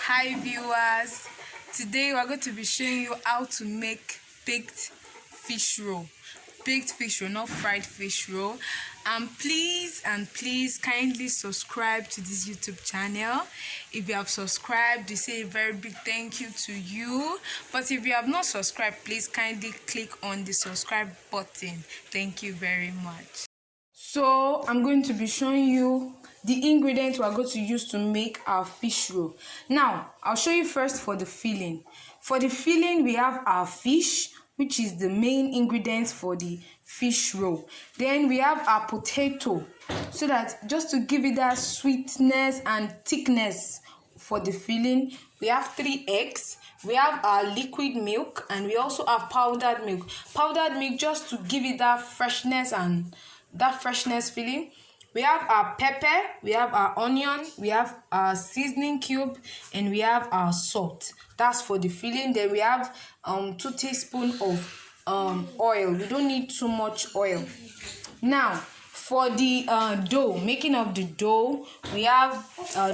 Hi viewers, today we're going to be showing you how to make baked fish roll. Baked fish roll, not fried fish roll. And please kindly subscribe to this YouTube channel. If you have subscribed, we say a very big thank you to you. But if you have not subscribed, please kindly click on the subscribe button. Thank you very much. So I'm going to be showing you the ingredients we are going to use to make our fish roll. Now I'll show you first for the filling. For the filling, we have our fish, which is the main ingredients for the fish roll. Then we have our potato, so that just to give it that sweetness and thickness for the filling. We have 3 eggs. We have our liquid milk, and we also have powdered milk. Powdered milk just to give it that freshness and that freshness feeling. We have our pepper, we have our onion, we have our seasoning cube, and we have our salt. That's for the filling. Then we have 2 teaspoons of oil. We don't need too much oil. Now for the dough, making of the dough, we have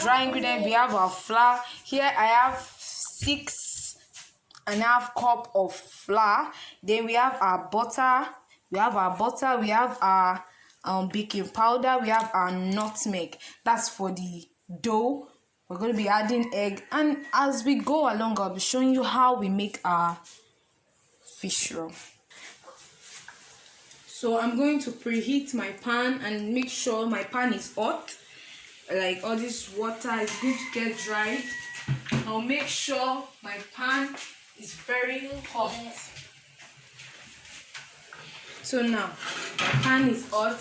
dry ingredient. We have our flour. Here I have 6.5 cup of flour. Then we have our butter. We have our baking powder. We have our nutmeg. That's for the dough. We're going to be adding egg, and as we go along, I'll be showing you how we make our fish roll. So I'm going to preheat my pan and make sure my pan is hot. Like all this water is good to get dry. I'll make sure my pan is very hot. So now my pan is hot.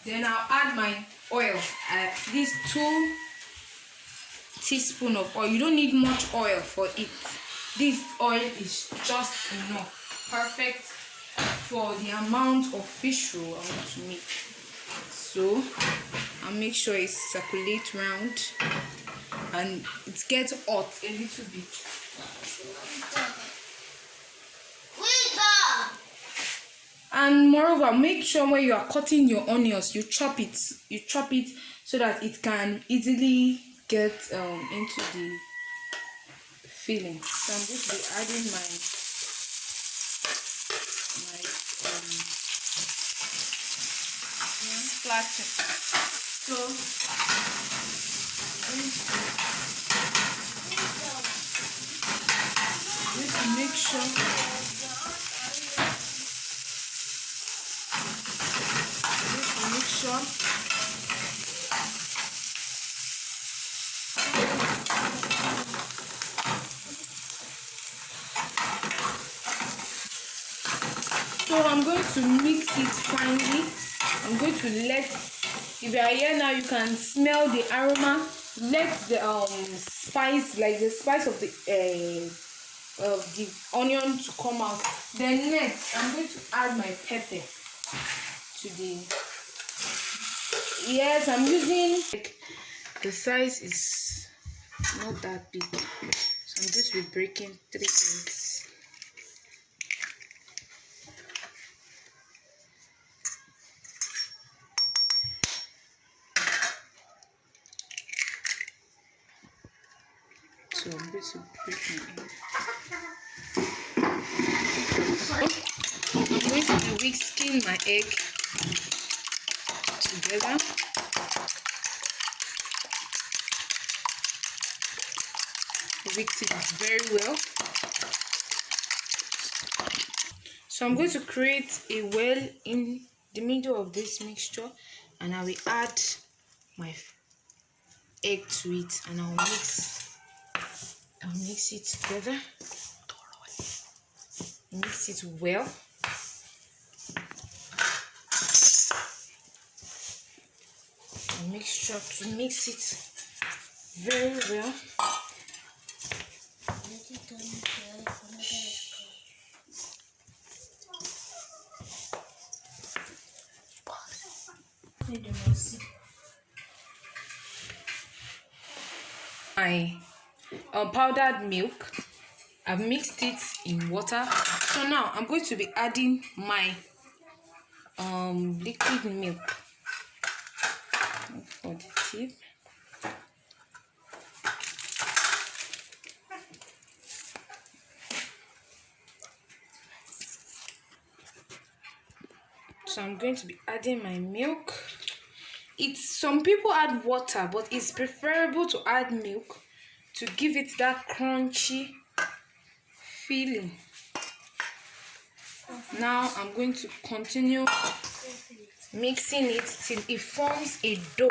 Then I'll add my oil. This 2 teaspoons of oil. You don't need much oil for it. This oil is just enough. Perfect for the amount of fish roll I want to make. So I'll make sure it circulates round and it gets hot a little bit. And moreover, make sure when you are cutting your onions, you chop it so that it can easily get into the filling. So I'm going to be adding my flatten. So just to make sure so I'm going to mix it finely. I'm going to let, if you are here now, you can smell the aroma. Let the spice, like the spice of the onion to come out. Then next, I'm going to add my pepper to the. Yes, I'm using, like, the size is not that big, so I'm going to be breaking 3 eggs. So I'm going to break my egg. I'm going to be whisking my egg together. Whisk it very well. So I'm going to create a well in the middle of this mixture, and I will add my egg to it, and I'll mix it together. Mix it well. And make sure to mix it very well. My powdered milk, I've mixed it in water. So now I'm going to be adding my liquid milk for the tip. So I'm going to be adding my milk. Some people add water, but it's preferable to add milk to give it that crunchy feeling. Now I'm going to continue mixing it till it forms a dough.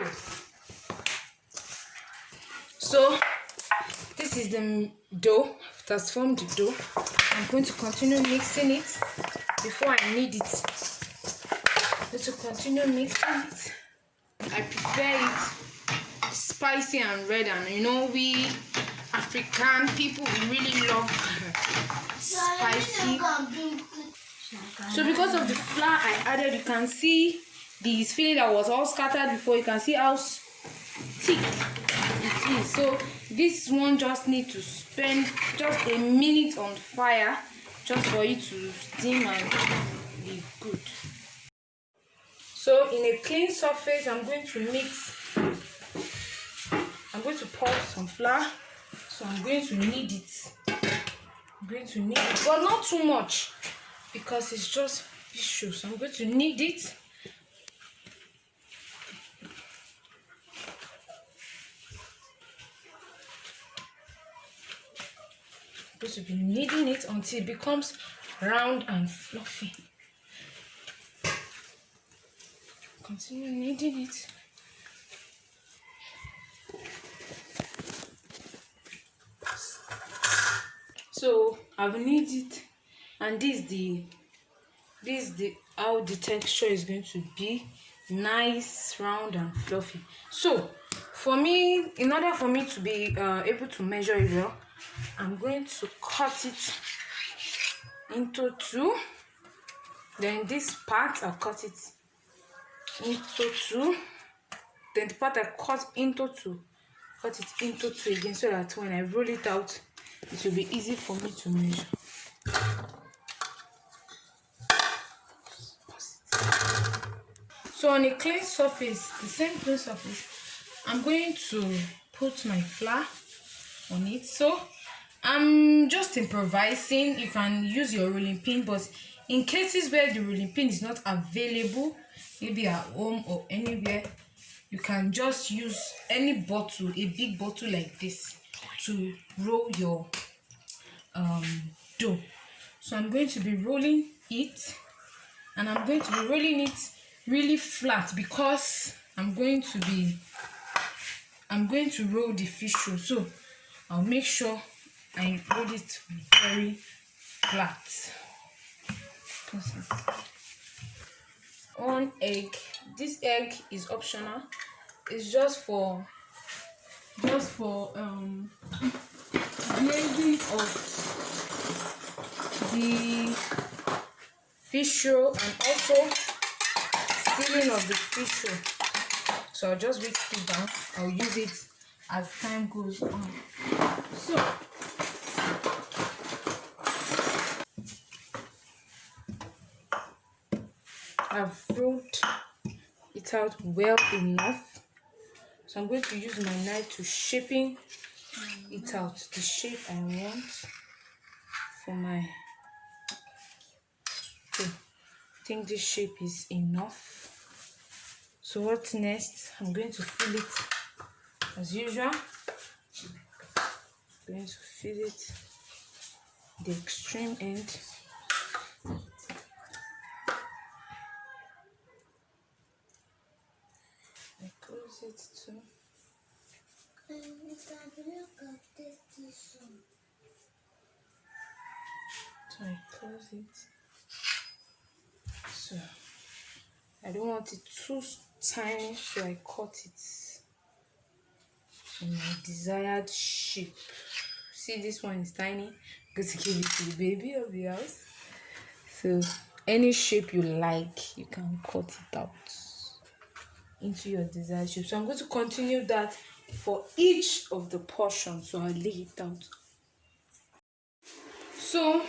So this is the dough. It has formed the dough. I'm going to continue mixing it before I knead it. I'm going to continue mixing it. I prefer it spicy and red, and you know, we African people, we really love spicy. So because of the flour I added, you can see this feeling that was all scattered before. You can see how thick it is. So this one just need to spend just a minute on fire just for it to steam and be good. So in a clean surface, I'm going to pour some flour. So I'm going to knead it. But not too much, because it's just fish. So I'm going to knead it. I'm going to be kneading it until it becomes round and fluffy. Continue kneading it. So I've kneaded it, and this is the how the texture is going to be, nice, round and fluffy. So for me, in order for me to be able to measure it well, I'm going to cut it into two. Then this part I'll cut it into two. Then the part I cut into two, cut it into two again, so that when I roll it out, it will be easy for me to measure. So on a clean surface, the same clean surface, I'm going to put my flour on it. So I'm just improvising. You can use your rolling pin, but in cases where the rolling pin is not available, maybe at home or anywhere, you can just use any bottle, a big bottle like this, to roll your dough. So I'm going to be rolling it, and I'm going to be rolling it really flat, because I'm going to roll the fish roll. So I'll make sure I roll it very flat. One egg. This egg is optional. It's just for glazing of the fish roll and also sealing of the fish roll. So I'll just whisk it down. I'll use it as time goes on. So I've rolled it out well enough. So I'm going to use my knife to shaping it out the shape I want for my. Okay, I think this shape is enough. So what's next? I'm going to fill it as usual. I'm going to fill it the extreme end. I close it too. So I close it. So I don't want it too tiny, so I cut it in my desired shape. See, this one is tiny. I'm going to give it to the baby of the house. So any shape you like, you can cut it out into your desired shape. So I'm going to continue that for each of the portions. So I'll lay it out. So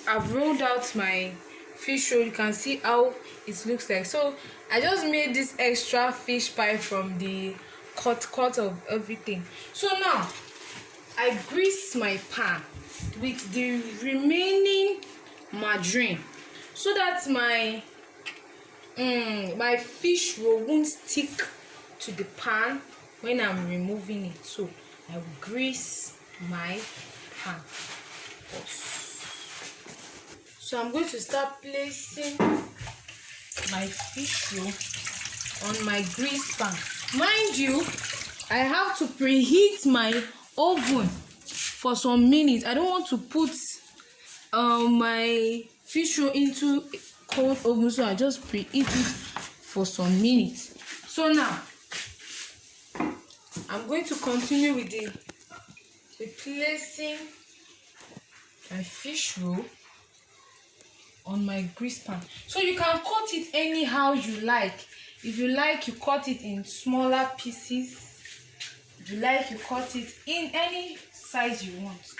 I've rolled out my fish roll. You can see how it looks like. So I just made this extra fish pie from the cut of everything. So now I grease my pan with the remaining margarine, so that my my fish roll won't stick to the pan when I'm removing it, so I will grease my pan first. So I'm going to start placing my fish roll on my grease pan. Mind you, I have to preheat my oven for some minutes. I don't want to put my fish roll into cold oven, so I just preheat it for some minutes. So now I'm going to continue with placing my fish roll on my grease pan. So you can cut it anyhow you like. If you like, you cut it in smaller pieces. If you like, you cut it in any size you want.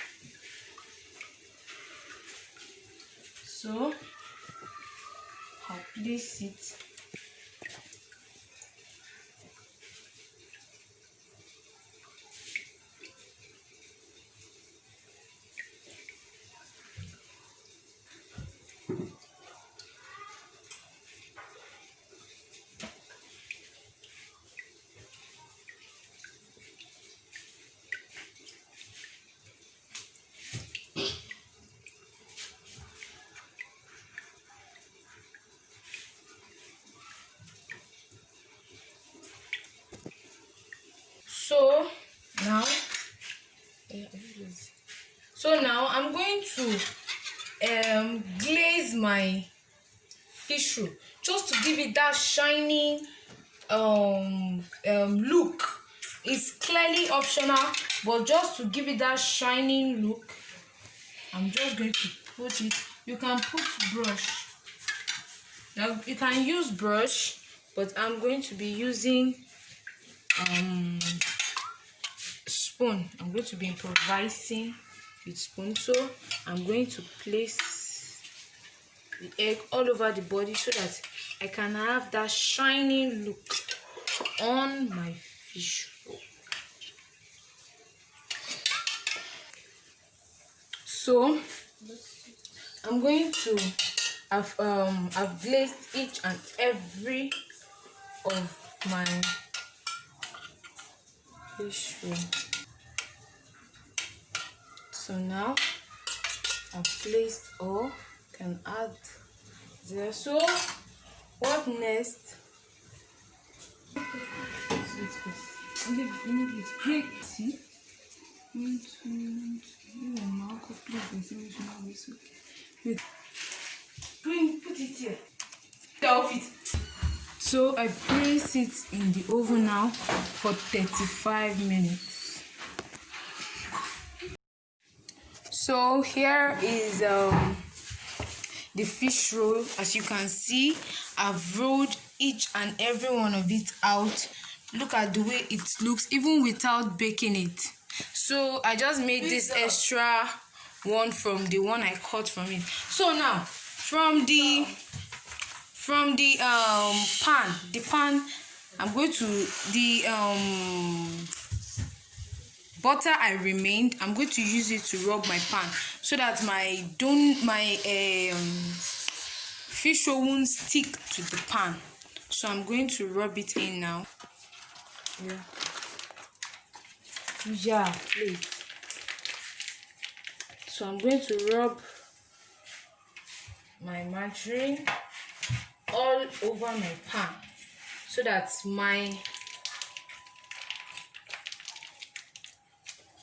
So I'll place it. So now I'm going to glaze my fish roll just to give it that shiny look. It's clearly optional, but just to give it that shining look, I'm just going to put it. You can put brush. Now you can use brush, but I'm going to be using spoon. I'm going to be improvising with spoon. So I'm going to place the egg all over the body so that I can have that shining look on my fish roll. So I'm going to I've glazed each and every of my fish roll. So now I've placed all. Can add there. So what next? See? Put it here. So I place it in the oven now for 35 minutes. So here is the fish roll. As you can see, I've rolled each and every one of it out. Look at the way it looks even without baking it. So I just made this extra one from the one I cut from it. So now from the pan, I'm going to the butter I remained. I'm going to use it to rub my pan so that my fish roll won't stick to the pan. So I'm going to rub it in now. Yeah, please. So I'm going to rub my margarine all over my pan so that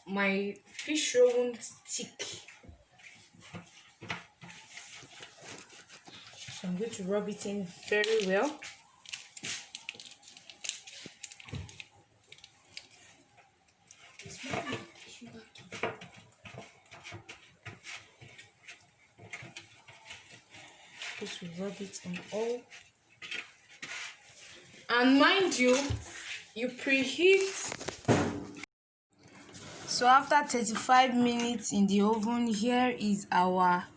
my fish roll won't stick. So I'm going to rub it in very well. Just rub it on all. And mind you, you preheat. So after 35 minutes in the oven, here is our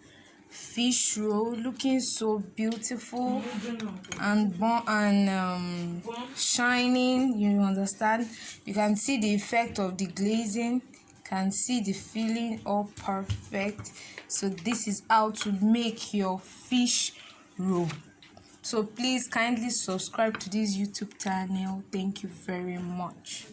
fish roll looking so beautiful and shining. You understand? You can see the effect of the glazing, can see the filling all perfect. So this is how to make your fish roll. So please kindly subscribe to this YouTube channel. Thank you very much.